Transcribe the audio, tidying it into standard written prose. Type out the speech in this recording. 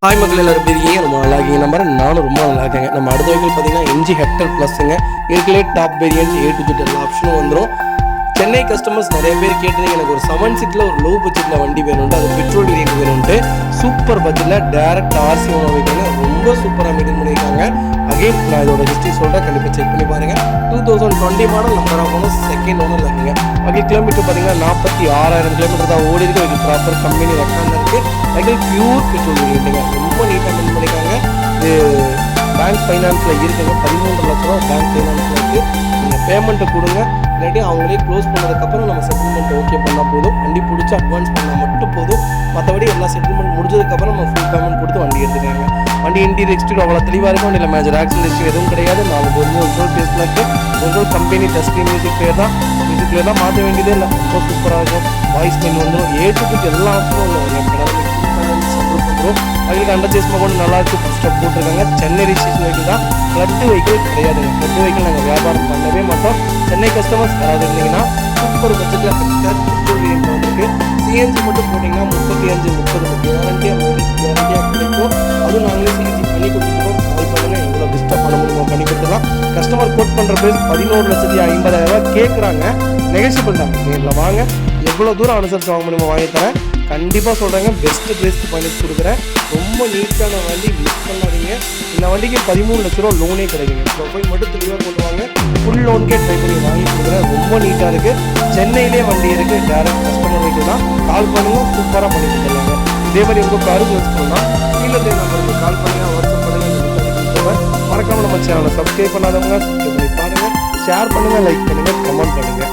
Hi மக்கள் எல்லாரும் எப்படி இருக்கீங்க? ரொம்ப நல்லா இருக்கீங்க நம்பர். நானும் ரொம்ப நல்லா இருக்கேங்க. நம்ம அடுத்த வெஹிக்கிள் பார்த்தீங்கன்னா எம்ஜி ஹெக்டர் ப்ளஸ்ஸுங்க. இருக்கலே top variant A to Z எல்லா ஆப்ஷனும் வந்துடும். சென்னை கஸ்டமர்ஸ் நிறைய பேர் கேட்டிருந்தீங்க, எனக்கு ஒரு 7 சீட்டில் ஒரு லோ பட்ஜெட்டில் வண்டி வேணும்ட்டு, அது பெட்ரோல் வேரியன்ட் வேணும்ட்டு சூப்பர் பட்ஜெட்டில் டேரக்ட் ஆர்சி ஒன்று வைக்காங்க. ரொம்ப சூப்பராக மெயின்டைன் பண்ணியிருக்காங்க. அகைன் நான் இதோட ஹிஸ்ட்ரி சொல்கிறேன், கண்டிப்பாக செக் பண்ணி பாருங்கள். 2020 model number of owner, second owner இருக்குங்க. அகைன் கிலோமீட்டர் பார்த்தீங்கன்னா 46,000 கிலோமீட்டர் தான் ஓடி இருக்கு. வெஹிக்கிள் ப்ராப்பர் கம்பெனி ரெக்கார்ட் இருக்குது. வெஹிக்கிள் பியூர் பெட்ரோல் வேரியன்ட்டுங்க. ரொம்ப நீட்டாக மெயின்டைன் பண்ணியிருக்காங்க. இது பேங்க் ஃபைனான்ஸில் இருக்குங்க. 13 லட்ச ரூபா பேங்க் ஃபைனான்ஸில் இருக்குது. நீங்கள் பேமெண்ட்டை கொடுங்க, இல்லாட்டி அவங்களே க்ளோஸ் பண்ணதுக்கப்புறம் நம்ம செட்டில்மெண்ட் ஓகே பண்ணால் போதும். வண்டி பிடிச்சி அட்வான்ஸ் பண்ணால் மட்டும் போதும். மற்றபடி எல்லா செட்டில்மெண்ட் முடிஞ்சதுக்கப்புறம் நம்ம ஃபுல் பேமெண்ட் கொடுத்து வண்டி எடுத்துக்காங்க. வண்டி இன்டீரியர் எக்ஸ்டீரியர் அவ்வளோ தெளிவாக இருக்கும். வண்டியில் மேஜர் ஆக்சிடென்ட் எதுவும் கிடையாது. நாலு ஒரிஜினல் பேஸில் இருக்குது. Original company dusty music player தான். மியூசிக் பிளேயர் தான், மாற்ற வேண்டியதே இல்லை. ரொம்ப சூப்பராக இருக்கும். வாய்ஸ் மெயின் வந்துடும். ஏற்றுக்கு எல்லா ஆப்ஷனும் வந்துடும். அவங்களுக்கு அண்டர் சேஸ்மா கூட நல்லா இருக்குது. ஃபுல் ஸ்டாப் போட்டிருக்காங்க. சென்னை ரிஜிஸ்ட்ரேஷன் வெஹிக்கிள் தான். ஃப்ளட் வெஹிக்கிள் கிடையாதுங்க. ஃப்ளட் வெஹிக்கிள் நாங்கள் வியாபாரம் பண்ணவே மாட்டோம். சென்னை கஸ்டமர்ஸ் யாராவது இருந்தீங்கன்னா சூப்பர் பட்ஜெட்டில் பெட்ரோல் வேரியன்ட் வந்துருக்கு. சிஎன்ஜி மட்டும் போட்டிங்கன்னா 35-30 கேரண்டியாக கிடைக்கும். அதுவும் நாங்களே சிஎன்ஜி பண்ணி கொடுத்துருக்கோம். கால் பண்ணுங்கள், எவ்வளோ டிஸ்டர்ப் பண்ண முடியுமோ பண்ணி கொடுத்துடலாம். கஸ்டமர் கோட் பண்ணுற ப்ரைஸ் 11,50,000 கேட்குறாங்க. நெகோஷியபிள் தான். நேரில் வாங்க, எவ்வளோ தூரம் அனுசரித்து வாங்க முடியுமோ வாங்கி தரேன். கண்டிப்பாக சொல்கிறாங்க, பெஸ்ட்டு ப்ரைஸ்க்கு பண்ணி கொடுக்குறேன். ரொம்ப நீட்டான வண்டி, மிஸ் பண்ணாதீங்க. இந்த வண்டிக்கு 13 லட்ச ரூபா லோனே கிடைக்குங்க. ப்ரொஃபைல் மட்டும் தெளிவாக கொண்டு வாங்க, ஃபுல் லோனுக்கே ட்ரை பண்ணி வாங்கி கொடுக்குறேன். ரொம்ப நீட்டாக இருக்குது. சென்னையிலே வண்டி இருக்குது. டேரக்ட் கஸ்டமர் வெஹிக்கிள் தான். கால் பண்ணுங்கள், சூப்பராக பண்ணி கொடுத்துருவாங்க. இதே மாதிரி உங்கள் காருக்கு யூஸ் பண்ணால் கீழே நம்பருக்கு கால் பண்ணுங்கள், வாட்ஸ்அப் பண்ணுங்கள். மறக்காமல் நம்ம சேனலை சப்ஸ்கிரைப் பண்ணாதவங்க சப்ஸ்கிரைப் பண்ணி பாருங்கள், ஷேர் பண்ணுங்கள், லைக் பண்ணுங்கள், கமெண்ட் பண்ணுங்கள்.